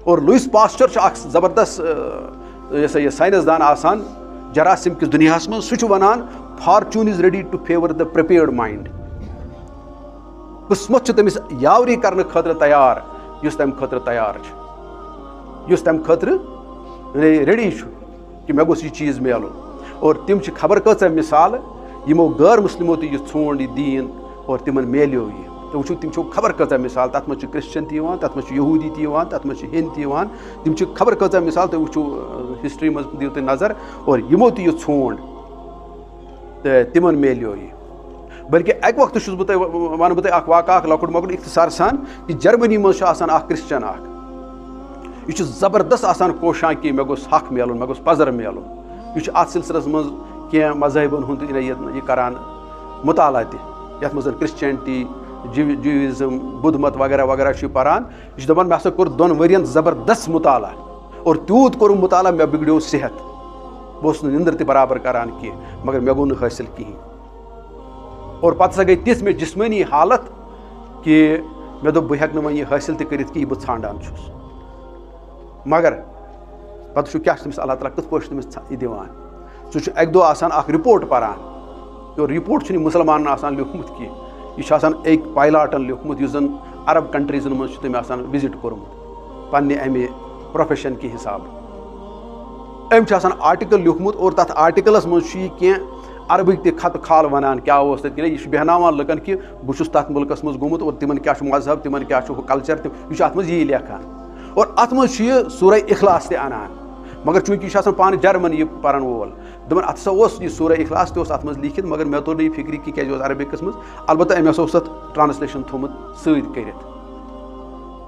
और Louis Pasteur ज़बरदस्त ये साइंसदान आसान जरासीम किस दुनिया में सह वनान fortune is ready to favour the prepared mind किस्मत तमिस यावरी करने खतर तैयार युस तम खतर तैयार युस तम खतर रेडी कि मे गोस यह चीज़ मिलून और तिम खबर कच मिसाल यमो गैर मुस्लिमो तो ोन यह दीन और तिमन मिलो यह तो वो तिम खबर कच मिसाल तथ मज क्रिश्चन तथ मज यहूदी तथ मज हिंद तिम खबर कच मिसाल तो वो हिस्ट्री मज दिव तुम नजर और यमो तो यह ोन तो तिमन मिलो यह बल्कि अक वक्त वन बह तुम वाक़ा लकुट मकुट इख्तिसार सान कि जर्मनी मज क्रिश्चन यह ज़बरदस्त आसान कोशां कि मे गोस हक मिलून मे गोस पजर मिलून यह अत सिलसिलस मज क्या मजहबन हुंद यह करान मुताला तथ मज क्रिश्चियनिटी ज्यूइज्म बुद्ध मत वगैरह वगैरह पारान यह दपान मे हसा कोर 2 वरियन ज़बरदस्त मुताला और तूत कोर मुताला मे बिगड़ो सेहत बस निंदर ते बराबर करान कह मगर मे गो हासिल कहीं और पत गई तिस मे जिस्मानी हालत कि मे दोप बह हेक यह हासिल तरित कि बह ांडान मगर पत क्या तमिस अल्लाह ताला कथ पा तमिस यह दिवान सह अक दो आसान रिपोर्ट पारान और रिपोर्ट मुसलमान आसान लिखमुत कि यह एक पायलाटन लिखमुत यह जन अरब कंट्रीजन मज तम आसान विजिट कोर्मुत पन्ने अमे प्रोफेशन के हिसाब अम आर्टिकल लिखमुत और तथ आर्टिकलस मज कह अरबिक ते खत खाल वनान क्या यह बहनावान लुकन कि बहुत तथ मुल्कस मज गोमुत और तिमन क्या मजहब तिमन क्या कल्चर यह अत मज यी लेखान और अत मज सूरह इखलास ते अनान मगर चूंकि यह पान जर्मन यह पारन वोल दपान अत हसा यह सूरह इखलास ते अत मज लिखित मगर मे तोर यह फिक्री कि क्या अरबिकस मज अलबत्त अम हसा ट्रांसलेशन थोमुत सत करित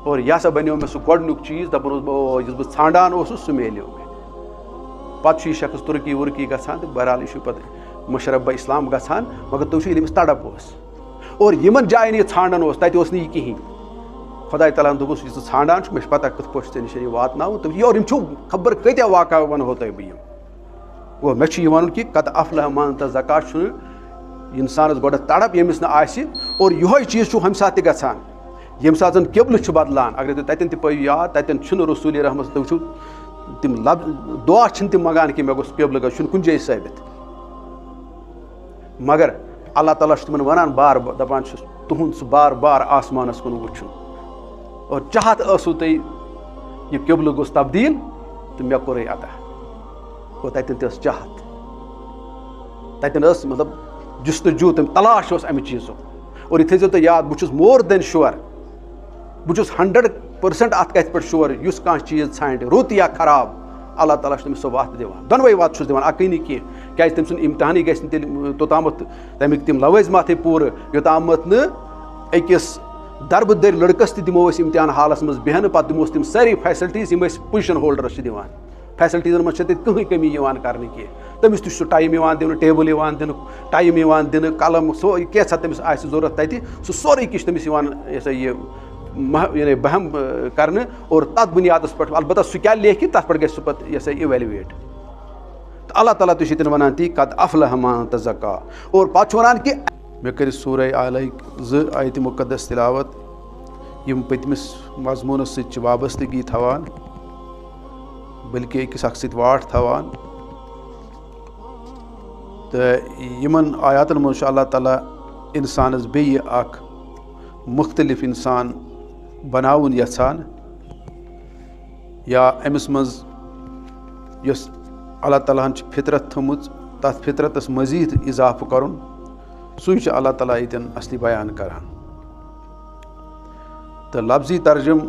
और यह हसा बनो मे सह गोडनुक चीज़ दपान यस बह ांडान सह मिलो मे पत् यह शख्स तुर्की वुर्की गसान तो बहरहाल यह पत् मुशरफ इस्लाम गसान मगर तुम यस तड़प और यमन जायन यह ांडान तत कहीं खुदा तआला दोपस यह ांडान मे पता कथ पे ऐ नश वात और खबर कत्या वाक़ा वनो तुम बह वो मे वन कि कत अफलह मन तज़क्का इंसानस गोड तड़प यमिस और यह चीज़ हम सात गसान यम सात किबल बदलान अगर तन पे याद तन रसूल रहमत वो तम लब दुआ तम मंगान कि मे गोस किबल गो कुन जाए साबित मगर अल्लाह ताला तमन वनान बार दपान तुहद सह बार बार आसमानस कुन वुचुन और चाहत असू तुम यह किबल गोस तब्दील तो मे कोर अता और तन चाहत तन मतलब जुस्तजू तम तलाश अमि चीज़ो और यह थो तुम याद बहुत मोर देन श्योर बहुत 100% अत कथ पे श्योर युस कह चीज़ ांड रुत या खराब अल्लाह ताला तमिस सह वत दिवान दोनवे वत दिवान अकई नी कह क्या तम सुन इम्तहानी गि तोतामत तमिक तम लवाजमात पूर योतामत न अकिस दरब दर लड़कस दिमो इम्तिहान हालस मज बेहन पे दिमोस तम सारी फैसिलिटीज यम पोजिशन होल्डरस दिवान फैसिलिटीजन मज कहीं कमी कर तमिस तह टाइम दिन टेबल दिन टाइम दिन कलम सो क्या तमिस जरूरत तथ सह सोरे किश तमिस यह बहम करने और तथ बुनियादस पे अलबत्ता सह क्या लेखि तथ पे गह पे यह इवेलुएट तो अल्लाह ताला तुम वनान ती कद अफलह मन तज़क्का और पे वनान कि मे कर सूरह आला 2 आयत मुक़द्दस तिलावत यम पतमिस मजमूनस सह वाबस्तगी थवान बल्कि अकिस अख सत वाट थवान तो यमन आयातन मज अल्लाह ताला इंसानस बेय्य अख मुख्तलिफ इंसान बनाउन यछान या अमिस मज यस अल्लाह ताला फितरत थमुत तथ फितरतस मजीद इजाफ करुन सह अल्लाह ताला यतन असली बयान करान तो लफ्जी तर्जुम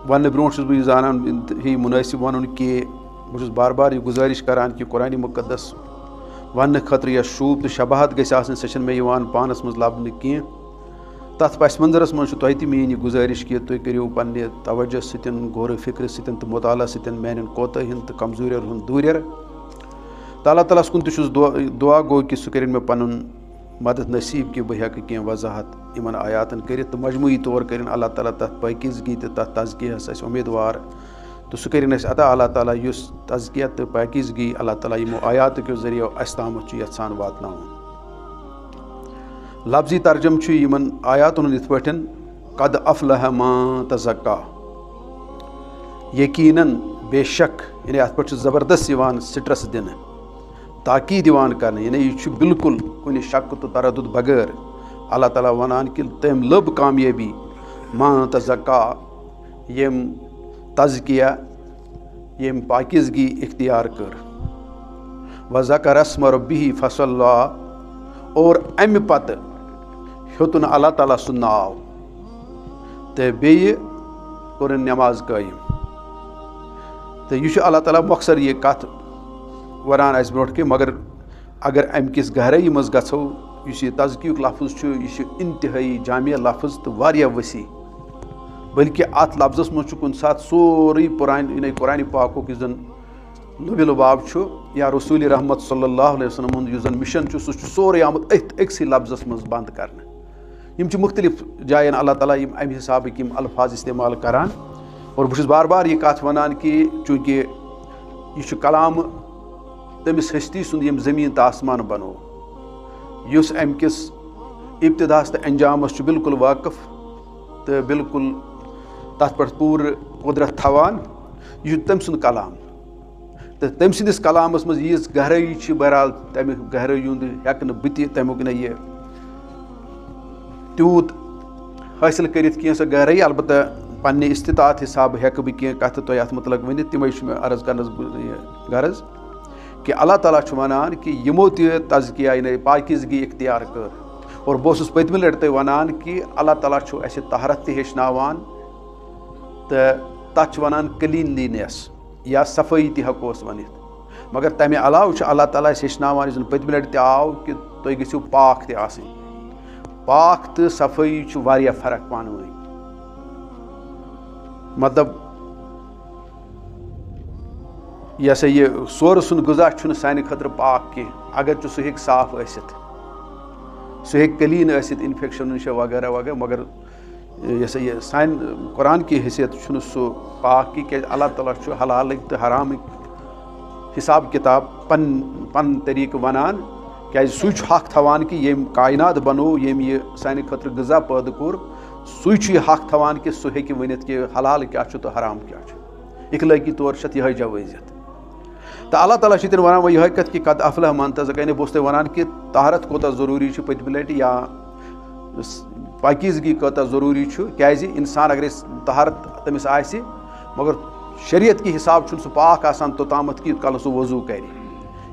वन ब्रो बह जानान ही मुनासिब वन कि बहुत बार बार यह गुजारिश करान कि कुरान मुक़द्दस वन खतर या शूब तो शबाहत गई सह मे पानस मज लबन कह तथ पस मंजरस मज तुम मेरी गुजारिश कि तुम करो पे तवज्जो सतन गौर फिक्र सतन तो मुताला सतन मान कोताहन तो कमजोरियन हूँ दूर तो अल्लाह ताला कुन दुआ गो कि सह कर मे पन मदद नसीब कि बह हेक कह वजाहत इन आयातन कर तो मजमूई तौर कर अल्लाह ताला तथ पाकीज़गी तो तथ तज़कियस उम्मीदवार तो सह कर अता अल्लाह ताला युस तज़किया तो पाकीज़गी अल्लाह ताला यमो आयात के जरिए अस ताम यछान वातनाउन लफ्जी तर्जम यमन आयातन इत पे कद अफलह मन तज़क्का यकीनन बेशक यानी अत पे ज़बरदस्त स्ट्रेस दिन ताकीद करने यानी यह बिल्कुल कुछ शक तो तरदुद बगैर अल्लाह ताला वनान कि तम लब कामयाबी मान तज़क्का यम तज़किया यम पाकिज़गी इख्तियार कर वज़कर अस्म रब्बिही फसल्ला और अमि पत हेतुन अल्लाह ताला सुन नाव तो बेय कोर नमाज कायम तो यह अल्लाह ताला मकसद ये कथ वरान अस ब्रोट कि मगर अगर अम किस गहराई मज गो यह तज़कियुक लफ्ज़ यह इंतहाई जामिया लफ्ज़ तो वारिया वसी बल्कि अत लफ्ज़स मज कुन सात सोरे कुरान पाकुक यह जन लुबि लुबाब या रसूल रहमत सल्लल्लाहु अलैहि वसल्लम यह जन मिशन सह सोरे आमुत अक्सी लफ्ज़स मज बंद करने यम मुख्तलिफ जायन अल्लाह ताला अमि हिसाब अल्फाज इस्तेमाल करान और बहुत बार बार यह कथ वनान कि चूँकि यह कलाम तमिस हस्ती सुंद यम ज़मीन तो आसमान बनो युस अम किस इब्तिदास तो अंजामस बिल्कुल वाकिफ तो बिल्कुल तथ पे पूर कुदरत थवान यह तम सुंद कलाम तो तम सिंदिस कलामस मज यीज गहराई बहरहाल तमिक गहराई हेक बह तमुक न यह तूत हासिल करित कह सो गहराई अलबत्ता पन्ने इस्तितात हिसाब हेक बह कह कथ तो अत मुतलक वन तमें मे अर्ज कर गरज कि अल्लाह ताला वनान कि यमो तज़किया यानी पाकिज़गी इख्तियार कर और बस पतम लट वनान कि अल्लाह ताला अस तहरत हेचनावान तो तथ वनान क्लीनलीनेस या सफाई तकोस वन मगर तमें अलाव अल्लाह ताला हेचनावान पतम लट आव कि तुम गो पाक पाक तो सफाई वारिया फर्क पान वन मतलब यह सा यह सोर सुन गुजा सानि खतर पाक कह अगर सह हे साफ सह हे क्लीन इन्फेक्शन वगैरह वगैरह मगर यह सा यह सान कुरान की हैसियत सह पाक की क्या अल्लाह ताला हलाल तो हराम हिसाब किताब पन तरीक़ वनान क्या सह हक थवान कि यम कायनात बनो यम यह सानि खतर ग़ज़ा पैदा कोर सह हक थवान कि सह हे वनित कि हलाल क्या तो हराम क्या इखलाकी तौर यह जवाज़ियत तो अल्लाह ताला वन वो यह कत कि कद अफलह मन तज़क्का बस वन कि तहरत कोता ज़रूरी पतम लट या पाकीज़गी कोता ज़रूरी क्या इंसान अगर तहरत तमिस आसि मगर शरीयत की हिसाब सह पाक आसान तोतामत कि कल सह वज़ू कर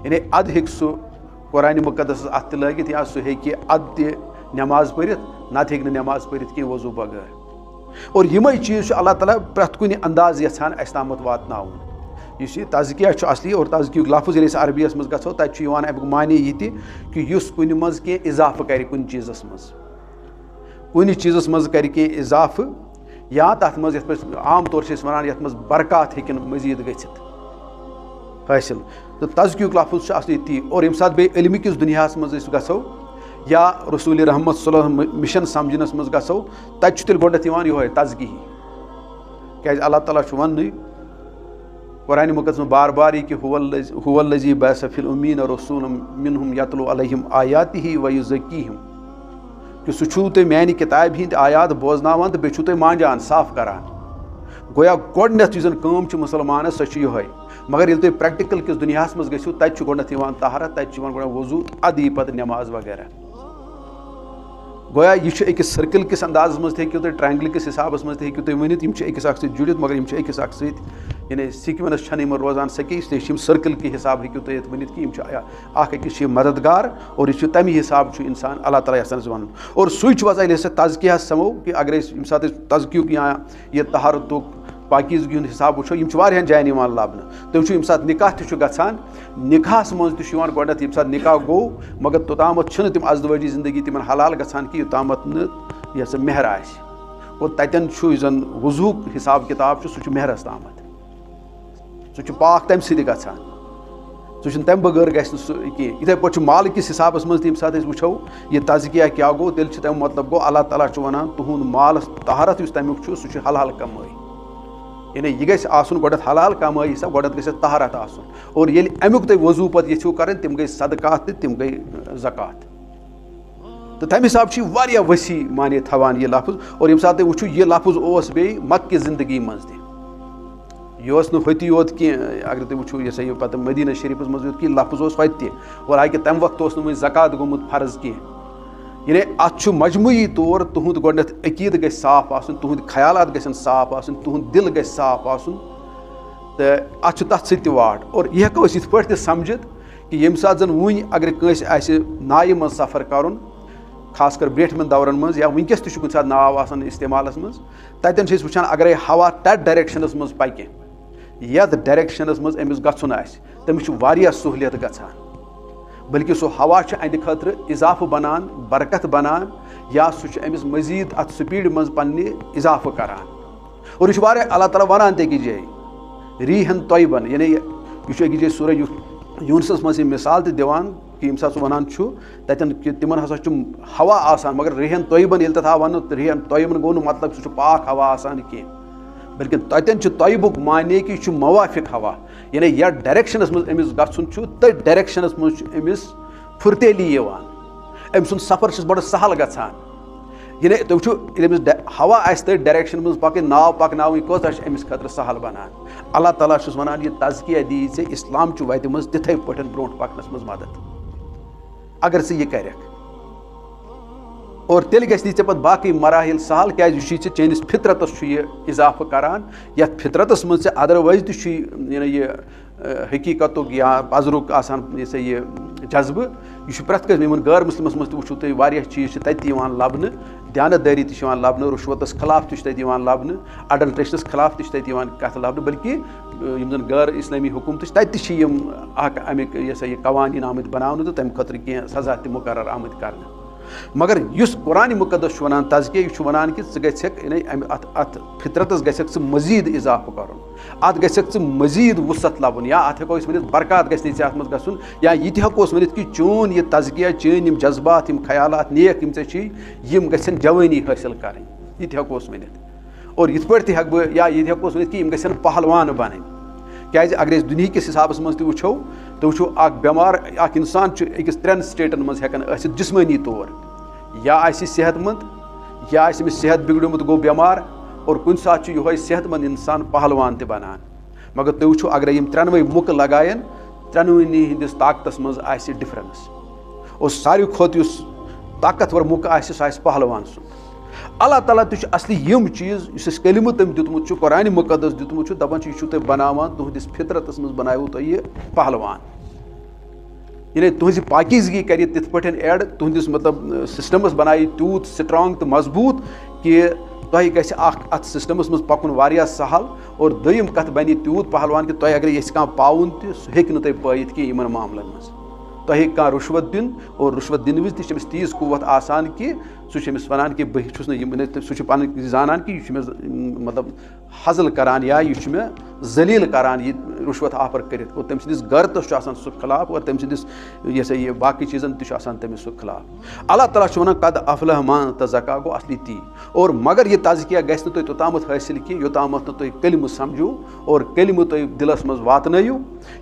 यानी अद हे सह कुरान मुक़द्दस अत लगित या सह हे अद नमाज पढ़ित नत हे नमाज पढ़ित कह वज़ू बगैर और यमे चीज़ अल्लाह ताला प्रत कुन अंदाज यछान अस तामत वातनाउन इस तज़किया असली और तज़कियुक लफ्ज़ ये अरबियस मज गो तक अमुक मानी यह कि कुन मज कह इजाफ़ कर कुन चीज़स मज कर इजाफ़ या तथ मज आम तौर से वन ये मज बरकत हेकिन मजीद गच्छित हासिल तो तज़कियुक लफ्ज़ असली ती और यम सात बे इल्म किस दुनियास मज गो या रसूल रहमत सल्लल्लाहु अलैहि वसल्लम मिशन समझनस मज गो तत तेल गोडथ यह तज़की क्या अल्लाह ताला वन कुरान मुक़द्दस में बार बार कि हुवल्लज़ी बअस फ़िल उम्मीन रसूलन मिनहुम यतलू अलैहिम आयातिही व युज़क्कीहिम कि सह तुम मानि किताब हिंद आयात बोजनावान तो बेचु तुम मांजान साफ करान गोया गोडनेथ यह कम मुसलमान सह यह मगर ये तुम प्रैक्टिकल किस दुनियास मज गो तत गोडनेथ तहरत तत वज़ू अदी पत नमाज वगैरह गोया यह अकिस सर्कल किस अंदाज मज हेकु तुम ट्रायंगल किस हिसाबस मज हेकु तुम वनित यम अकिस अख सहित जुड़ित मगर यम अकिस अख सहित यानी सीक्वेंस छन रोजान सके इसलिए सर्कल के हिसाब हेकु तुम ये वनित कि अकिस मददगार और यह तमी हिसाब इंसान अल्लाह ताला यसान वन और स्विच वजह से तज़किया समो कि अगर यम सात तज़कियुक या यह तहरतुक पाकीज़गी हूँ हिसाब वो यम जायन लबन तुम यम सात निकाह ग निकाहस मज गोडनेथ यम सात निकाह गो मगर तोतामत तम अजदवाजी जिंदगी तिमन हलाल गसान कि योतामत न यह मेहर आस और ततन जन वज़ू हिसाब किताब सह मेहरस तामत सह पाक तम सह गसान तम बगैर गह इथे पे माल किस हिसाबस मज तम सात वो यह तज़किया क्या गो तेल तम मतलब गो अल्लाह ताला वन तुहद माल तहरत तमुक सह हलाल कमाई यानी यह गन गोडथ हलाल कमाई सब गोडथ ग तहरत और ये अमुक तुम वज़ू पे यू कर तम गई सदकात तम गई ज़कात तो तम हिसाब से वसी माने थवान यह लफ्ज़ और यम सात वो यह लफ्ज़ बे मक्की ज़िंदगी मज यह होती योत कि अगर तुम वो ये सही पता मदीना शरीफ मज कि लफ्ज होत और हालांकि तम वक्त वो ज़कात गोमुत फ़र्ज कह यानी अत मजमूई तौर तुहद गोडनेथ अकीद ग साफ आसन तुहद ख्यालात गसन साफ आसन तुहद दिल ग साफ आसन तो अत तथ सत वाट और यह हेको इत पे समझित कि यम सात जन वन अगर कंस नाय मज सफ़र कर खासकर ब्रेठमन दौरन मज या वनकस तुम कुछ नाव आसान इस्तेमाल मज ततन वुचान अगर हवा तथ डायरेक्शनस मज पकि यथ डायरेक्शनस मज अमिस गछुन आसि तमिस वारिया सहूलियत गछान बल्कि सो हवा अंद खतर इजाफा बनान बरकत बनान या सह अमिस मजीद अत स्पीड मज पन्ने इजाफा करान और यह अल्लाह ताला वनान ते जाए रीहन तयबन यानी यह जाए सूरह यूनुसस मज मिसाल ते दिवान कि यम सात वनान ततन कि तिमन हसा हवा आसान मगर रीहन तयबन ये तथा वन रीहन तयबन गो मतलब सह पाक हवा आसान कह बल्कि ततन तयबुक माने कि यह मवाफिक हवा यानी यथ डायरेक्शनस मज अमिस गछुन तथ डायरेक्शनस मज अमिस फुर्तेली अम सुन सफ़र बड़ सहल गछान यानी तुम हवा आस तथ डायरेक्शन मज पक नाव पकन कौत अमिस खतर सहल बनान अल्लाह ताला वनान यह तज़किया दी चे इस्लाम वत मज तिथे पे ब्रो पकनस मज मदद अगर से यह कर और तेल गि पे बाकी मराहिल सहल क्या चैनिस फितरतस इजाफा करान या फितरतस मज अदरवाइज यह हकीकत या पजरुक आसान यह जज्बे यह प्रत कन गैर मुस्लिमस मज वो तुम चीज़ तत लबन दयानतदारी लबन रुश्वतस खिलाफ तत लबन अडल्ट्रेशनस खिलाफ तत कथ लबन बल्कि यम गैर इस्लामी हुकूमत तत अमिक यह कवानीन आमत बनाने तो तम खतर कह सजा त मुकर्रर आमत कर मगर इस कुरान मुकद्दस वनान तज़किया यह वनान कि अत फितरतस गक मजीद इजाफा कर अत गक मजीद वसत लबन या अत हेको वन बरकत गि अत मज गन या यह हेको वन कि चोन यह तज़किया चन जज्बात ख्यालात नेक यम गन जवानी हासिल कर यह हेको वन और यथ पे हेक या यह हेको वन कि गन पहलवान बन क्या अगर दुनिया किस हिसाब मज वो तो वो बेमार इंसान अकिस 3 स्टेटन मज हेकन जिस्मानी तौर या सेहतमंद या सेहत बिगड़मुत गो बेमार और कुन सात यह सेहतमंद इंसान पहलवान त बनान मगर तुम वो अगर यम 3 मुक लगायन 3 हंदिस ताकतस मज डिफरेंस और सारे खोत ताकतवर मुक सह पहलवान सुन अल्लाह ताला तुझ असली यम चीज़ कलिमु तम दुतमुत कुरान मुकद्दस दुतमुत दपान यह बनावान तुहदिस फितरतस मज बनायो तो यह पहलवान यानी तुहज पाकीज़गी कर तिथ पे एड तुहदिस मतलब सिस्टमस बनाई तूत स्ट्रांग तो मजबूत कि तह गि अत सिस्टमस मज पकुन वारिया सहल और दोयम कथ बन तूत पहलवान कि तह अगर यह पाउन सह हेक नह पाइत कि इन मामलन मज तह कह रुश्वत दिन और रुश्वत दिन विज तमिस तीज कुवत आसान कि सह वनान कि बहुत सह पन जानान कि यह मतलब हजल करान या यह मे जलील करान यह रुश्वत आफर कर और तम सदिस गरतस सह खिलाफ और तम सदिस यह बाकी चीज़न तमिस सह खिलाफ अल्लाह ताला वन कद अफलह मान तज़क्का गो असली ती और मगर यह तज़किया गि तुम तोतामत हासिल कि योतामत तुम कलिम समझो और कलिम तुम दिलस मज वातनयु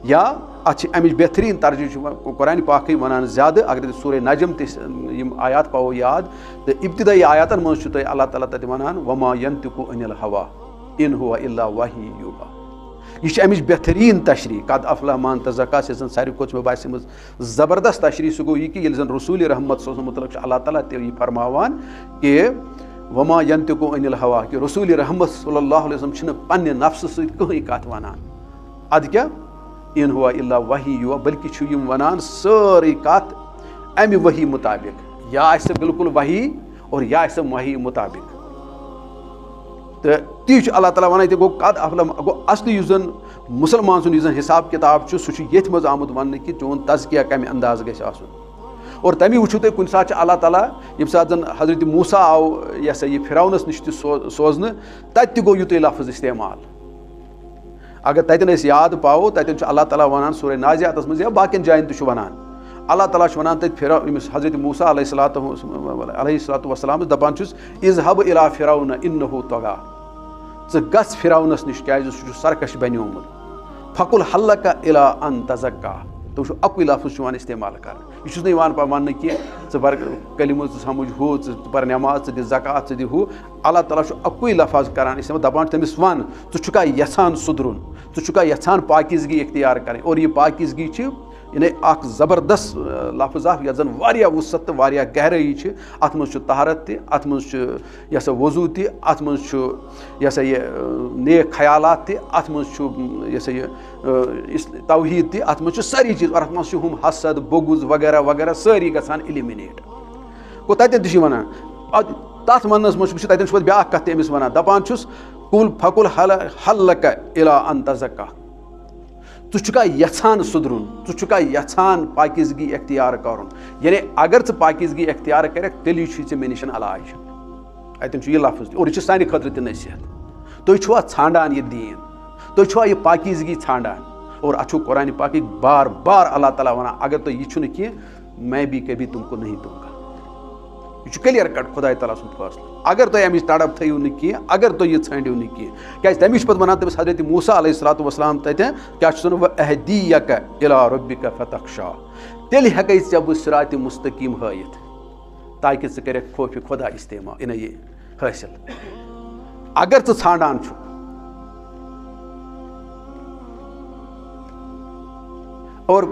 या अमिच बेहतरीन तरजीह कुरान पाक वनान ज़्यादा अगर सूरह नजम तम आयात पाओ याद तो इब्तिदाई आयातन मज अल्लाह ताला तत वनान वमा यंतिकु अनिल हवा इन हुवा इल्ला वही युहा यह अमिच बेहतरीन तशरी कद अफलह मान तज़क्का से सारे खोत मे बासे मज ज़बरदस्त तशरी सह गो यह कि जन रसूल रहमत मुतलक अल्लाह ताला यह फरमावान कि वमा यंतिकु अनिल हवा कि रसूल रहमत सल्लल्लाहु अलैहि वसल्लम पन्ने नफ्स सहित कहीं कथ वनान अद क्या इन हुआ इल्ला वही युवा बल्कि यम वनान सारी कथ अमि वही मुताबिक या बिल्कुल वही और या वही मुताबिक तो ती अल्लाह ताला वन गो कद अफलम गो असली जन मुसलमान सुन जन हिसाब किताब सह ये मज आमुत वन कि चोन तज़किया कम अंदाज गि और तमी वो तुम कुन सात अल्लाह ताला यम सात जन हजरत मूसा आव यह फिरौनस नश सोजन तत गो युत लफ्ज़ इस्तेमाल अगर ततन याद पाओ ततन अल्लाह ताला वनान सूरह नाज़ियात मज या बाकी जायन वनान अल्लाह ताला वनान तत हजरत मूसा अलैहिस्सलातु वस्सलाम दपान इज़हब इला फिरौन इन्नहु तगा गस फिरौनस निश क्या सरकश बनियोमुत फकुल हल्लका इला अन तज़क्का तो अकुई लफ्ज़ इस्तेमाल कर यह वन कि पर कलिम समझ हू पर नमाज दि ज़कात दि हू अल्लाह ताला अकुई लफाज करान इस्तेमाल दपान तमिस वन षा यछान सुधरुन षा यछान पाकिजगी इख्तियार करें और यह पाकिजगी यानी अख ज़बरदस्त लफ्ज़ यह जन वारिया वुसत तो वारिया गहराई अत मज तहारत तत मज यह सा वजू तत मज यह सा यह नेक ख्यालात तत मज यह सा यह तौहीद तत मज सारी चीज़ और अत मज हम हसद बोगुज वगैरह वगैरह सारी गसान एलिमिनेट गो ततन वन तथ वनस मज ततन ब्या कत अमिस वन दपान कुल फकुल हल्लक इला अंतज़क्का षा यछान सुधरुन षा यछान पाकिजगी इख्तियार करुन यानी अगर पाकिजगी इख्तियार कर तेली मे निश अलाज अतन यह लफ्ज़ और यह सानि खतर त नसीहत तुम ान यह दीन तुम यह पाकिजगी ान और अच्छु कुरान पाक बार बार अल्लाह ताला वन अगर तो यह कह मैं भी कभी तुमको नहीं दूंगा यह क्लियर कट खुदा ताला सुन फैसला अगर तुम अमिच तड़प थो न कह अगर तुम यह ाणु न कह क्या तमिश पे वन तमिस हजरत मूसा अलैहिस्सलातु वस्सलाम तथन क्या व अहदीयक इला रब्बिक फतख्शा तेल हेक ऐ बह सिरात मुस्तकीम हयित ताकि ज़ कर खौफ खुदा इस्तेमाल इन ये हासिल अगर ज़ ान और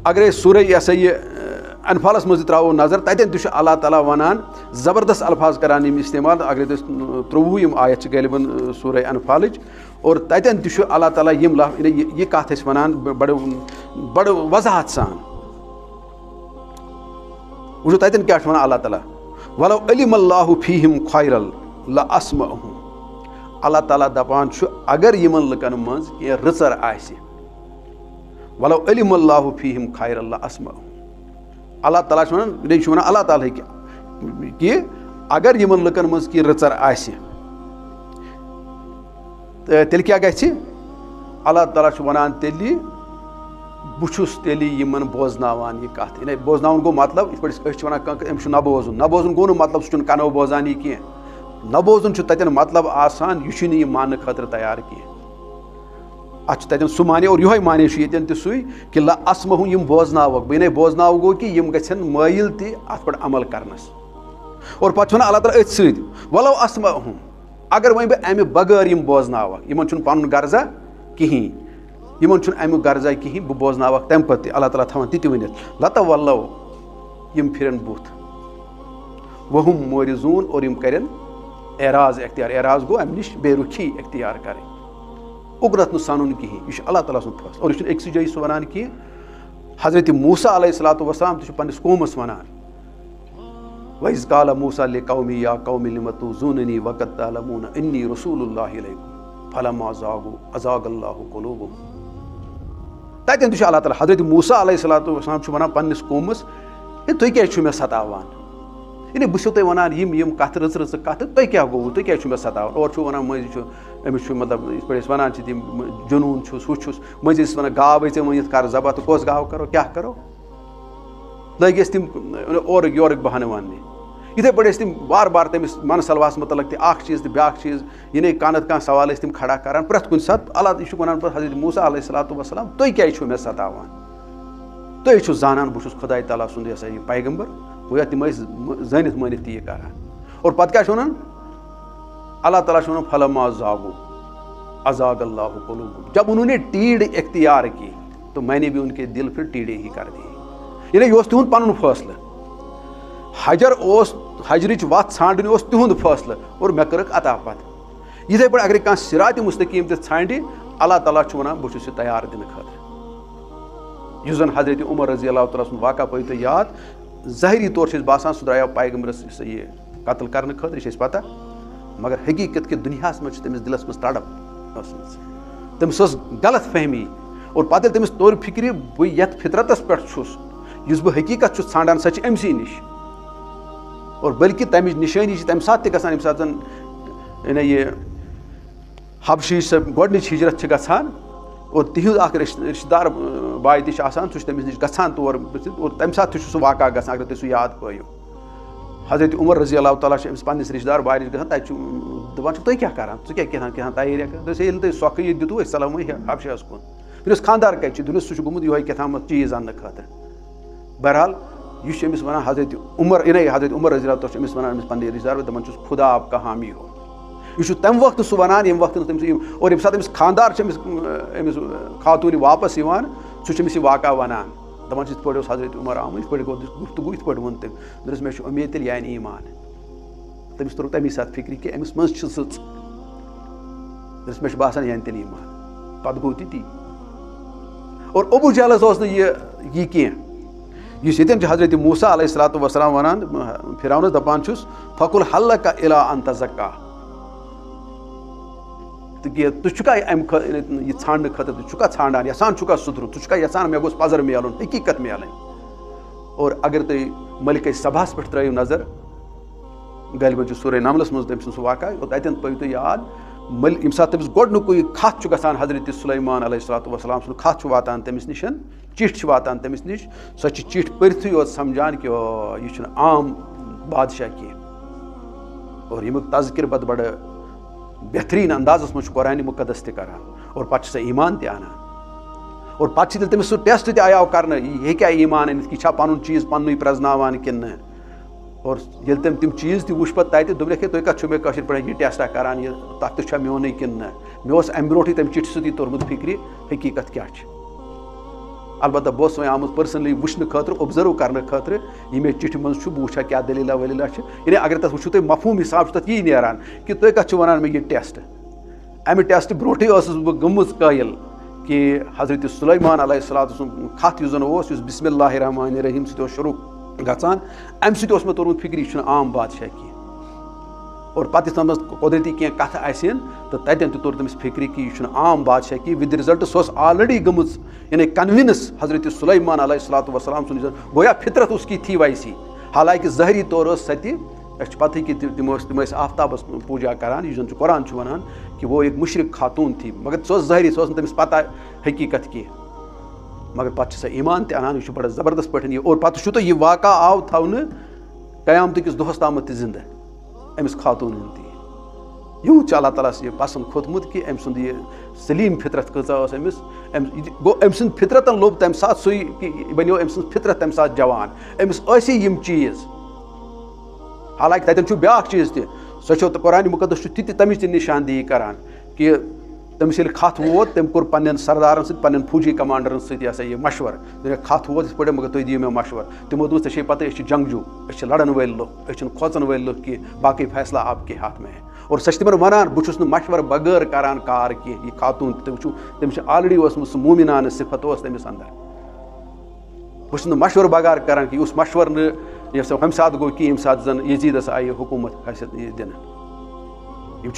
अगर सूरह यह सा यह अनफालस मज त्रो नजर ततन अल्लाह ताला वनान ज़बरदस्त अल्फाज करान इस्तेमाल अगर 23 आयत गलिबन सूरह अनफाल और ततन अल्लाह ताला यह कत वनान बड़ वजाहत सान वो ततन क्या वन अल्लाह ताला वलो अलिमल्लाहु फीहिम खैरल लअस्मअहुम अल्लाह ताला दपान अगर यमन लुकन मज कह रचर आसि वलो अलिमल्लाहु फीहिम खैरल लअस्मअहुम अल्लाह ताला वन अल्लाह ताला कि अगर यमन लुकन मज कह रचर आसि तेल क्या गि अल्लाह ताला वनान तेली बुछुस तेली यमन बोजनावान यह कत इन बोजनावन गो मतलब इत पे वन अमिस न बोजन गो मतलब सह कनो बोजान यह कह न बोजन ततन मतलब आसान यह मानने खतर तैयार कह अतन सह माने और यह माने ये सु कि लअस्मअहुम यम बोजनावक बह बोजनाव गो कि यम गन माइल अत पे अमल करनस और पे वन अल्लाह ताला अथ वलो अस्मअहुम अगर वह बह अमे बगैर यम बोजनावक यमन पन गर्जा कहीं यमन अमुक गर्जा कहीं बह बोजनावक तम पे अल्लाह ताला थवान ति वन लतवल्लौ यम फिरन बुथ वहुम मोरिजून और यम करें एराज इख्तियार एराज गो अम निश बेरुखी इख्तियार करें उग्रत नुसानुन कहीं यह अल्लाह ताला सुन फैसला और यह अक्स जगह वन कि हजरत मूसा अलैहिस्सलातु वस्सलाम पन्निस कौमस वनान वइज़ क़ाल मूसा लिक़ौमी या क़ौमि लिम तुज़ूननी वक़द तअलमून इन्नी रसूलुल्लाहि इलैकुम फलम्मा ज़ागू अज़ागल्लाहु क़ुलूबहुम ततन अल्लाह ताला हजरत मूसा अलैहिस्सलातु वस्सलाम वन पन्निस कौमस तुम क्या मे सतावान इन बह तुम वन यम कत रच रच कत तुम क्या गो तुम क्या मे सतावान और वन मज अमिस मतलब इत पे वन जुनून छुस मज वन गाव वन कर जबा तो कस गाव करो क्या करो लगे तम और योर बहाने वन इथे पे तम बार बार तमिस मन सलवास मतलब चीज़ तो ब्या चीज़ ये कानत कह सवाल तम खड़ा करान प्रत कुछ सत अल्लाह यह वन हजरत मूसा अलैहिस्सलातु वस्सलाम तुम क्या मे सतावान तुम जानान बह खुदा ताला सुंद यह पैगम्बर गोया तम जानित मानित यह करान और पत क्या वन अल्लाह ताला वन फलम्मा ज़ागू अज़ागल्लाहु क़ुलूबहुम जब उन्होंने टीड़ इख्तियार की तो मैंने भी उनके दिल फिर टीड़े ही कर दिए यानी यह तुंद पन फैसला हजरच वत ांडन तुंद फैसला और मे कर अता पत इथे पे अगर कह सिरात मुस्तकीम ांड अल्लाह ताला वन बहुत तैयार दिन खतर जन हजरत उमर रजी अल्लाह ताला वाक़ा पे तो याद ज़ाहिरी तौर से बासान सह द्राव पैगम्बरस यह कत्ल करने खतर यह पता मगर हकीकत के दुनिया मज तमिस दिलस मज तड़प तमिस गलत फहमी और पत तमिस तोर फिक्र बह ये फितरतस पे इस बह हकीकत ांडान सह अमसी निश और बल्कि तमिच निशानी तम सात गसान यम सात यह हबशी गोडनिच हिजरत गसान और तिहद रिश्तेदार बाय तह तमिस नश गसान तौर और तम सात सह वाक़ा गसान अगर तुम याद पायो हजरत उमर रजी अल्लाह ताला पन्निस रिश्तेदार बाय नश गसान दपान तुम क्या करान ज़ क्या तैयारी तुम सोख ये दितु सलाम हबशस कुन दुनिस खानदार कत दुनिस सह गोमुत यह क्या चीज़ अन्न खतर बहरहाल यह अमिस वन हजरत उमर इन हजरत उमर रज़ी अल्लाह अमिस वन अमिस पन्ने रिजर्व दपान खुदा आपका हामी हो यह तम वक्त सह वन ये वक्त और ये सात अमिस खानदार अमिस खातून वापस सह अमिस वाक़ा वनान दपान इत पे हजरत उमर आमुत इत पे गो गुफ्तगू इत पे वो तम दोस मे उम्मीद तेल यान ईमान तमिस तोर तमी सात फिक्र कि अमिस मज सच दोस मे बासान यान तेल ईमान पत गो ती और अबू जहलस यह कह ये हजरत मूसा अलैहिस्सलातु वस्सलाम वनान फिरौनस दपान फकुल हल्लका इला अन तज़क्का तुका यह छान खतर तुका छान यसान चुका सुधर तुका यसान मे गोस पजर मिलन हकीकत मिलन और अगर तुम मलिक सभास पे त्रो नजर गलबन सूर नमलस मज तम सह वाक़ा तन पे तुम याद ये सात तमिस गोडनुकुई खत गसान हजरत सुलैमान अलैहिस्सलातु वस्सलाम सुन खत वातान तमिस निश चिठ वातान तमिस निश सो चिठ पढ़थी योत समझान कि यह आम बादशाह कह और यमुक तज़किर बद बड़ बेहतरीन अंदाजस मज कुरान मुकद्दस त करान और पे सह ईमान त आनान और पे तमिस सह टेस्ट त आयाव कर क्या ईमान अनित कि पन चीज़ पन्नु प्रजनावान कि और ये तम चीज़ त वुच पे दोपक तुम कत मे कशर पे यह टेस्टा करान यह तथ तो मोन कि मे अम ब्रोट तम चिठ सती तोरमुत फिक्र हकीकत क्या अलबत्ता बस वह आमुत पर्सनली वुचन खतर ऑब्जर्व करने खतर यह मे चिठ मज बह क्या दलीला वलीला यानी अगर तथ वो तुम मफहूम हिसाब तथ यी नान कि तुम कत वन मे यह टेस्ट अमि टेस्ट ब्रोटे बह गमुज कायल कि हजरत सुलैमान अलैहिस्सलातु सुन खत युस बिस्मिल्लाहिर रहमानिर रहीम सत शुरू गचान अम सत मे तोरमुत फिक्र यह आम बादशाह की और पे तम कुदरती कह कथ आसन तो तन तोर तमिस फिक्र कि यह आम बादशाह की विद रिजल्ट सह ऑलरेडी गमुज यानी कन्विंस हजरत सुलैमान अलैहिस्सलातु वस्सलाम सुन गोया फितरत उसकी थी वैसी हालांकि ज़हरी तौर सत्य पता कि तम आफ्ताबस पूजा करान यह कुरान वनान कि वो एक मुशरिक खातून थी मगर सह ज़हरी सह तमिस पता हकीकत की मगर पे सह ईमान त अनान यह बड़ा ज़बरदस्त पे और पे तो यह वाक़ा आव थवन क़यामत किस दोहस ताम जिंदा अमिस खातून यूत अल्लाह ताला यह पसंद खोतमुत कि अम सुंद यह सलीम फितरत कचा अमिस गो अम सुंद फितरतन लोब तम सात सु बनो अम सुंद फितरत तम सात जवान अमिस यम चीज़ हालांकि तन ब्या चीज़ तह कुरान मुकद्दस ति तमिच निशानदेही करान कि तमिस खत वोत तम कोर पन्न सरदारन सत पन्न फौजी कमांडरन सत यह मशवर खत वोत इस पे मगर तुम दियो मे मशवर तमो दोस ऐसे पता जंगजू लड़न वल लोग खोचन वल लोग कि बाकी फैसला आपके हाथ में है और सच तमन वनान बहुस मशवर बगैर करान कार कि यह खातून तम ऑलरेडी सह मोमिनान सिफत तमिस अंदर बहुस मशवर बगैर करान कि उस मशवर हम सात गो कि यम सात जन यजीदस आई हुकूमत हैसियत दिन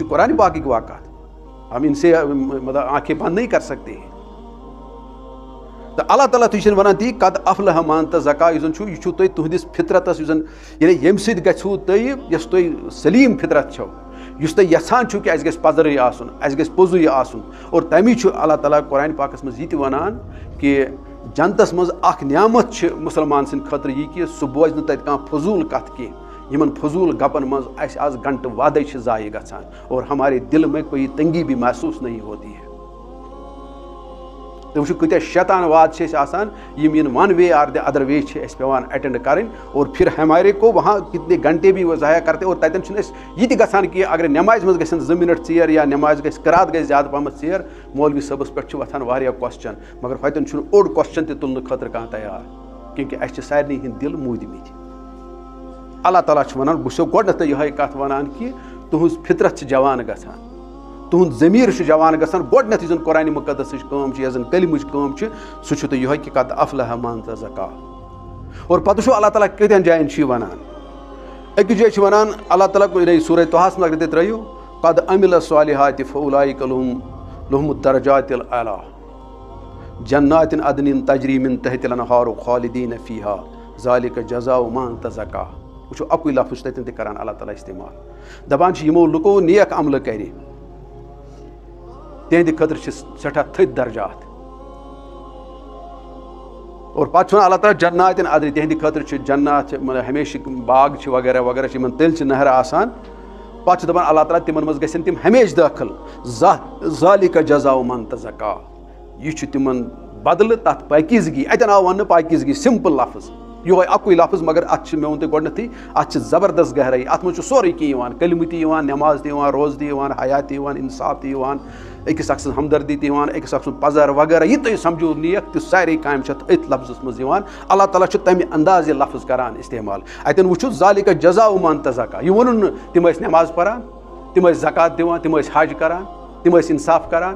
कुरान पाक वाक़ात हम इनसे मतलब आंखें बंद नहीं कर सकते तो अल्लाह ताला तुम वन ती कद अफलह मान तज़क्का यह तुहदिस फितरतस यानी यम सद गु तुस तुम सलीम फितरत छो इस तुम यसान कि अस गस पजर आसन अस गस पोजु आसन और तमी अल्लाह ताला कुरान पाकस मज यह वनान कि जनतस मज अख नियामत मुसलमान सद खतर यह कि सह बोज न तत फजूल कथ कह यमन फजूल गपन मज आज घंट वादे ज़ाये गसान और हमारे दिल में कोई तंगी भी महसूस नहीं होती है तो वो कत शैतान वाद यम in one way or the other way पेवान अटेंड करें और फिर हमारे को वहाँ कितने घंटे भी वो ज़ाया करते और ततन यह गसान कि अगर नमाज मज गन 2 मिनट चेर या नमाज करात गई ज़्यादा पहम चेर मौलवी सबस पे वथान वारिया क्वेश्चन मगर हतन ओड क्वेश्चन ते तुलने खतर कह तैयार क्योंकि अस सारे हिंद दिल मूदमित अल्लाह ताला वनान बो गोडनथ यह कथ वनान कि तुहज फितरत जवान गसान तुहद ज़मीर जवान गसान गोडनथ यह कुरान मुकद्दस कम यह कलिमच कम सह तो यह कि कद अफलह मान तज़क्का और पे अल्लाह ताला कतन जायन वनान अकिस जाय वनान अल्लाह ताला सूरह तोहास में अगर त्रो कद अमिल सालिहात फउलाइक लहुम दरजातिल आला जन्नातिन अदनिन तजरी मिन तहतिल अनहार खालिदीन फीहा ज़ालिक जज़ाउ मान तज़क्का वो अकुई लफ्ज़ तन तरान अल्लाह ताला इस्तेमाल दपान यमो लुको नेक अमल कर तिहद खतर सठा थद दर्जात और पे अल्लाह ताला जन्नातिन अदन तिहद खतर जन्नात मतलब हमेशा बाग वगैरह वगैरह इन तिल नहर आसान पे दपान अल्लाह ताला तिमन मज गसन तिम हमेशा दाखिल ज़ालिक जज़ाउ मन तज़क्का यह तिमन बदल तथ पाकीज़गी अतन आव वन पाकीज़गी सिंपल लफ्ज़ यो अकुई लफ्ज़ मगर अत मे वो गोडनथी अत ज़बरदस्त गहराई अत मज सोरे कह कलम नमाज रोज़ हया इंसाफ अकिस अक्स हमदर्दी अकिस अक्स पजर वगैरह यह तुम समझो नेक तो सारे काम अथ लफ्ज़ मज अल्लाह ताला तमें अंदाज यह लफ्ज़ करान इस्तेमाल अतन वो ज़ालिका जज़ाउ मन तज़क्का यह वोन तम नमाज परान तम ज़कात दिवान तम हज करान तम इंसाफ करान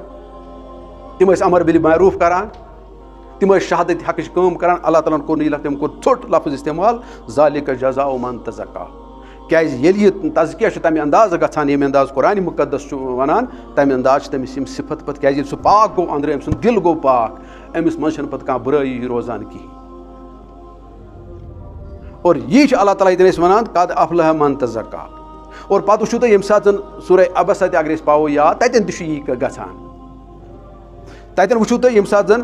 तम अमर बिल मारूफ करान तम शहादत हक कम करान अल्लाह ताला कोर तम कोर छोट लफ्ज़ इस्तेमाल ज़ालिका जज़ाउ मन तज़क्का क्या ये तज़किया तमें अंदाज गसान ये अंदाज कुरान मुक़द्दस वनान तमें अंदाज तमिस सिफत पे क्या सह पाक गो अंदर अम सुंद दिल गो पाक अमिस मज पे कह बुराई रोजान कहीं और यह अल्लाह ताला ये वनान कद अफलह मन तज़क्का और पे वो तुम ये सात सूरह अबसा अगर पाओ याद ततन यह गसान ततन वो तुम ये सात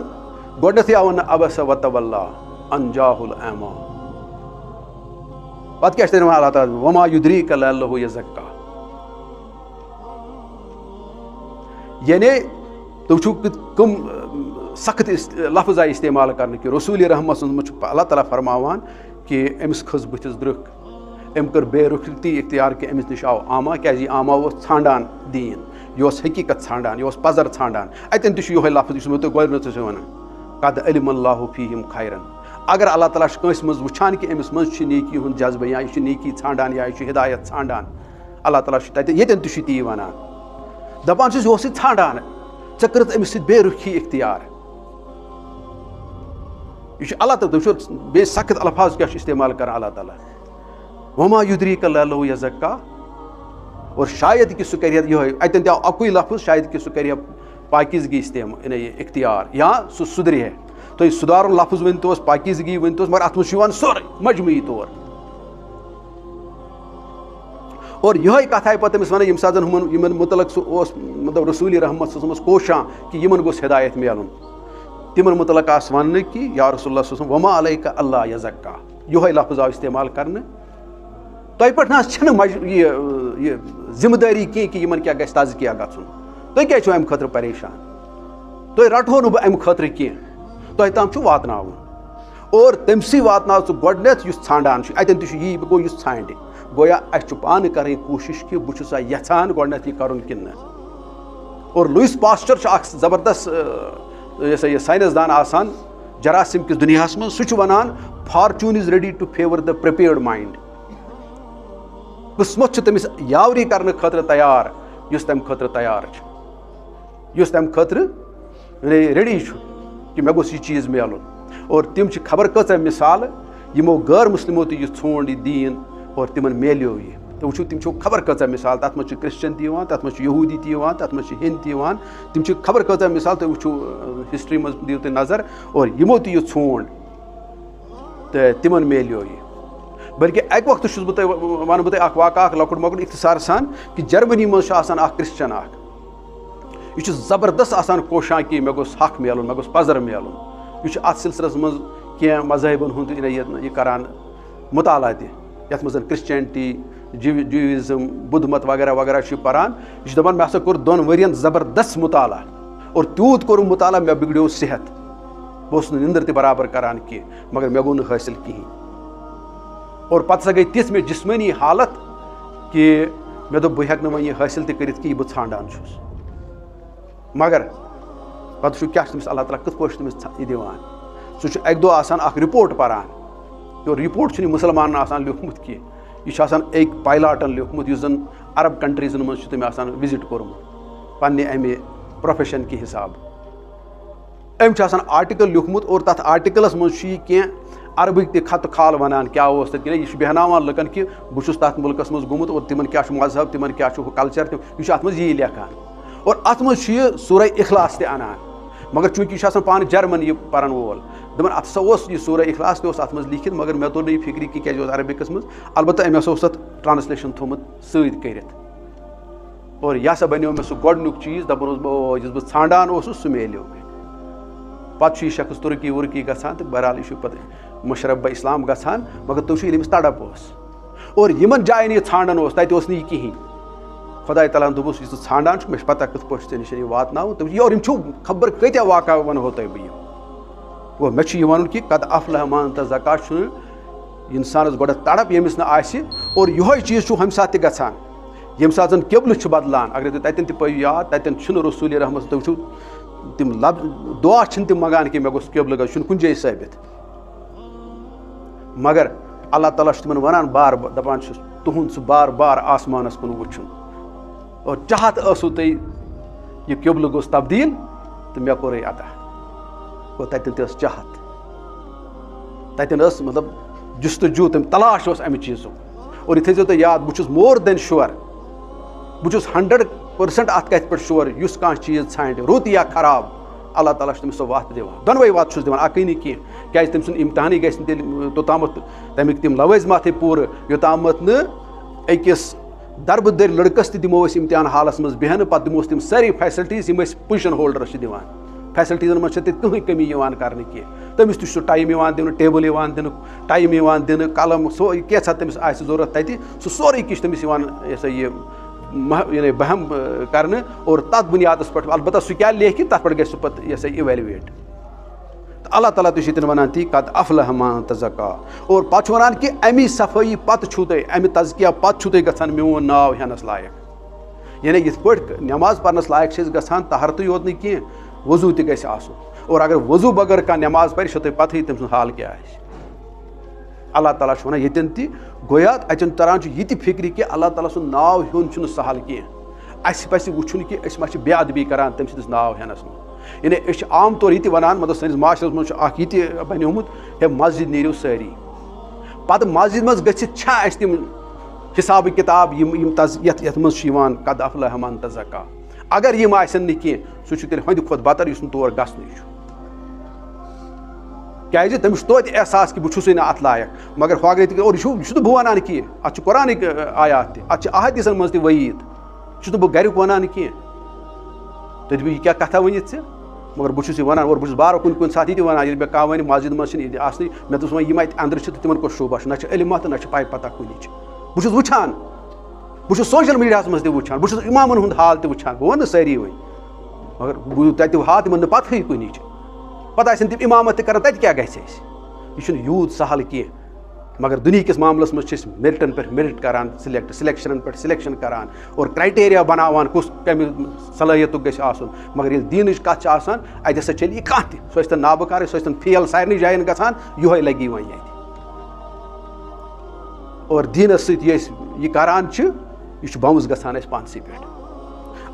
गोडनथी आव अबसा वतवल्ला अन जाहुल अमा पत क्या अल्लाह ताला वमा युद्रीका लअल्लहु यज़क्का यानी तो कम सख्त लफ्ज़ आई इस्तेमाल कर कि रसूल रहमत अल्लाह ताला फरमावान कि अमिस खस बुथिस द्रुख अम कर बेरुखती इख्तियार कि अमिस नश आव आमा क्या आमा ान दीन यह हकीकत ान यह पजर ान अतन तह लफ्ज़ मे तुम गोडनथ वन कद अलिमल्लाहु फीहिम खैरन अगर अल्लाह ताला कंस मज वुचान कि अमिस मज नेकी हुंद जज्बे या यह नेकी ान या यह हिदायत ान अल्लाह ताला ये ती वनान दपान यह ान ऐ कर अमिस बेरुखी इख्तियार यह अल्लाह ताला बे सख्त अल्फाज क्या इस्तेमाल कर अल्लाह ताला वमा युद्रीका लअल्लहु यज़क्का और शायद कि सह कर अतन आव अकुई लफ्ज़ शायद कि सह कर पाकिजगी इख्तियार या सह सुधर है तो सुधार लफ्ज़ वन तोस पाकिजगी वन तोस मगर अत मज सोरे मजमुई तौर और यह कथ आई पे तमिस वन सात इन मुतलक मतलब रसूल रहमत कोशां कि इन गोस हिदायत मिलन तिमन मुतलक आस वन कि या रसूलुल्लाह वमा अलैका अल्ला यज़क्का यह लफ्ज़ आव इस्तेमाल कर तह पे यह जिम्मेदारी कह कि इन क्या तज़किया गन तुम क्या अम खतर परेशान तुम रटो नु अम खतर कह तुम ताम वातन और तमसी वातन सह गोडनथ ान अतन यी गो ान गोया अस पान कर कोशिश कि बहुत यहान गोडनथ यह कर कि और लुइस पास्चर जबरदस्त यह साइंसदान आसान जरासीम किस दुनिया में सह वनान fortune is ready to favour the prepared mind किस्मत तमिस यावरी करने खतर तैयार युस तम खतर तैयार युस तम खतर रेडी कि मे गोस यह चीज़ मिलन और तिम खबर कच मिसाल यमो गैर मुस्लिमो तो यह छोड़ यह दीन और तिमन मेलो यह तो वो तिम खबर कच मिसाल तथ मज क्रिश्चन तथ मज यहूदी तथ मज हिंद तिम खबर कच मिसाल तो वो हिस्ट्री मज दियो तुम नजर और यमो तो यह छोड़ तो तिमन मेलो यह बल्कि अक वक्त वन बह वाक़ा लकुट मकुट इख्तिसार सान कि जर्मनी मज क्रिश्चन यह ज़बरदस्त आसान कोशां कि मे गोस हक मिलन मे गोस पजर मिलन यह अत सिलसिलस मज कह मजहबन हुंद यह करान मुताला तथ मज क्रिश्चियनिटी ज्यूइज़म बुद्ध मत वगैरह वगैरह परान यह दपान मे हसा कोर 2 वरियन ज़बरदस्त मुताला और तूत कोर मुताला मे बिगड़ो सेहत बह निंदर ते बराबर करान कह मगर मे गो न हासिल कहीं और पत सा गई तिस मे जिस्मानी हालत कि मे दोप बह हेक वह हासिल तरित कि बह ान मगर पे क्या अल्लाह ताला कथ पे तमिस यह दिवान सह अक दो अख रिपोर्ट परान और रिपोर्ट मुसलमान लिखमुत कह यह एक पायलाटन लिखमुत जन अरब कंट्रीजन मज तमें विजिट कोर्मुत पन्ने अमे प्रोफेशन के हिसाब अम आर्टिकल लिखमुत और तथ आर्टिकलस मज कह अरबिक ते खत खाल वनान क्या यह बेहनावान लुकन कि बहुत तथ मुल्कस मज गोमुत और तिमन क्या मजहब तिमन क्या कल्चर यह अत यही लेखान और अत मज सूरह इखलास ते अनान मगर चूंकि यह पान जर्मन यह पान वोल दपान अत यह सूरह इखलास ते अत मज लिखित मगर मे तोर नहीं फिक्री कि क्या अरबिकस मज अलबत्ता अम हसा ट्रांसलेशन थोमुत सत करित और यह बनो मे सह गोडनुक चीज़ दपान बह ान सह मेलो मे पे शख्स तुर्की वुर्की गसान तो बहरहाल यह पे मुशरफ इस्लाम गसान मगर तुम अमिस तड़प और इन जायन यह ान तत यह कहीं खुदा तला दोपस यह ान मे पता कथ पे निश वातन और खबर कत्या वाक़ा वनो तुम बह वो मे वन कि कद अफलह मान तज़क्का इंसानस गोड़ तड़प यमिस न आसि और यह चीज़ हम साथ गसान यम साथ जन किबल बदलान अगर तन तौ याद तन रसूल रहमत तुम तिम लब दुआ तिम मंगान कि मे गोस किबल गो कुन जाए साबित मगर अल्लाह ताला तिमन वनान बार दपान तुहुंद सह बार बार आसमानस कुन वुचुन और चाहत असु तुम यह किबल गोस तब्दील तो मे कोर अता गो तन चाहत तन मतलब जुस्तजू तम तलाश अमि चीज़ों और यह थो तुम याद बहुत मोर देन श्योर बहुत 100% अत कत पे श्योर युस कह चीज़ ान रुत या खराब अल्लाह ताला तमिस सो वत दिवान दोनवे वत दिवान अकई नी कह क्या तम इम्तहान गि तोतामत तमिक तम लवाजमात पूर योतामत नकिस दरबदर लड़कस दिमो इम्तहान हालस मज बेहन पे दिमोस तम सारी फैसिलिटीज पोजिशन होल्डरस दिवान फैसिलिटीजन मज कहीं कमी कर तमिस तह टाइम दिन टेबल दिन टाइम दिन कलम सो क्या तमिस जरूरत तथि सह सोरे किश तमिस यानी बहम करने और तथ बुनियाद पे अलबत्ता सह क्या लेखि तथ पे गि पे इवेलुएट तो अल्लाह ताला तुम वन ती कद अफलह मान तज़क्का और पे वन कि अमी सफाई पत् अमि तज़किया पत् गसान मोन नाव हेनस लायक यानी ये पे नमाज पढ़नस लायक गसान तहरत योत न कह वजू तह गि और अगर वजू बगैर कह नमाज पर तो पता तम हाल क्या अल्लाह ताला वन ये गोया अतन तरान ये फिक्र कि अल्लाह ताला सुन नाव हेन सहल कह अस वुचन कि मा बेअदबी करान तम सिंदिस नाव हेनस यानी आम तौर ये वन मतलब सैनिस माशरस मज ये बनियोमुत हे मस्जिद नीरियो सारी पत मस्जिद मज गस तम हिसाब किताब ये मज कद अफलह मन तज़क्का अगर यम आसन न कह सह तेल हंद खुद बतर तौर गसन क्या तमिस तो एहसास कि बहुत अत लायक मगर फागर और यह बह वन कह अत कुरानिक आयात अत अहदीसन मज वईद बह घर वन कह तुम यह क्या कथा वन मगर बहुत वन और बहुत बार कुन सात ये वन ये कह वन मस्जिद मज मे दोस वह अंदर तिमन को शोबा ना इल्म तो ना पाई पता कुन बहुत वुचान बहुत सोशल मीडिया मज वुचान बहुत इमामन हुंद हाल वुचान बह वन सारी वन मगर तत हा तिमन पत कुन पता तम इमामत कर तत क्या यह यूत सहल कह मगर दुनिया किस मामलस मज मेरिटन पे मेरिट करान सिलेक्शन पे सिलेक्शन करान और क्राइटेरिया बनावान कुस कम सलाहियत गसन मगर ये दीन कत अत हसा चल यह कह सह नाबकार सह फेल सारे जायन गसान यह लगी वन ये और दीनस सह करान यह बमस गसान पानस पे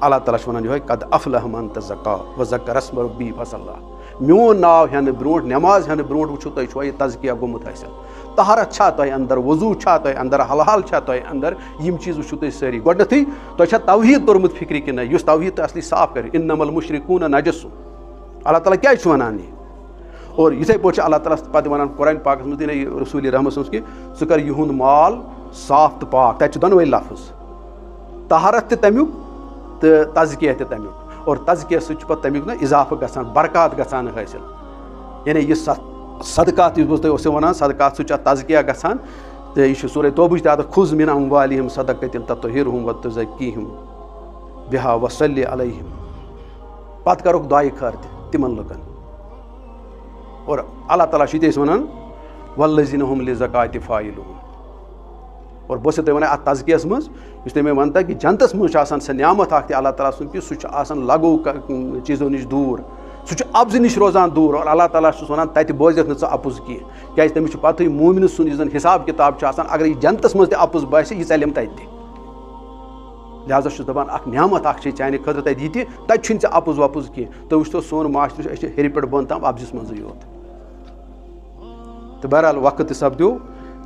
अल्लाह ताला वन यह कद अफलह मन तज़क्का व ज़क्कर अस्म रब्बी फसल्ला मोन नाव हेन ब्रो नमाज हेन ब्रो वो तुम यह तज़किया गोमुत हासिल तहरत तुह अंदर वजू तुह अंदर हलहाल तुह अंदर यम चीज़ वो तुम सारी गोडनथी तुह तौहीद तोरमुत फिक्र कि ना तौहीद तो असली साफ कर इन्नमल मुशरिकून नजसु अल्लाह ताला क्या वन और इथे पे अल्लाह ताला पे वन कुरान पाक मज रसूल रहमत कि सह कर यहुंद माल साफ तो पाक तक दोनवे लफ्ज़ तहरत तमुक तो तज़किया तमुक और तज़किया सह तमुक ना इजाफा गसान बरकत गसान हासिल यानी यह सदकात वन सदकात सह तज़किया गसान तो यह सूरह तौबह तह खुज मिन अमवालिहिम सदक़तन तुत्तहिरुहुम व तुज़क्कीहिम बिहा व सल्लि अलैहिम पत करुक दुआए खैर तिमन लुकन और अल्लाह ताला वन वल्लज़ीना हुम लिज़काति फ़ाइलून और बस तुम वन अत तज़कियस मज मे वनता कि जनतस मज सह नियामत अल्लाह ताला सुन कि सह लगो चीज़ों नश दूर सह अब्ज नश रोजान दूर और अल्लाह ताला वन तत बोजिक न अपुज कह क्या तमिस पता मोमिन सुन हिसाब किताब अगर यह जनतस मज अपुज बासे यह चलम तत लिहाजा दपान अख नियामत चाने खतर तत तत अपुज वपुज कह तो वो सोन माशर हेर पे बन तम अब्जस मज योत तो बहरहाल वक्त सपदो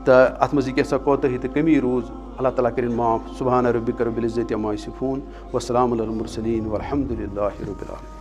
तो अत मज क्या कोताही तो कमी रूज अल्लाह ताला करिन माफ सुबहान रब्बिक रब्बिल इज्जति अम्मा यसिफून वस्सलामु अलल मुरसलीन वल्हम्दुलिल्लाहि रब्बिल आलमीन।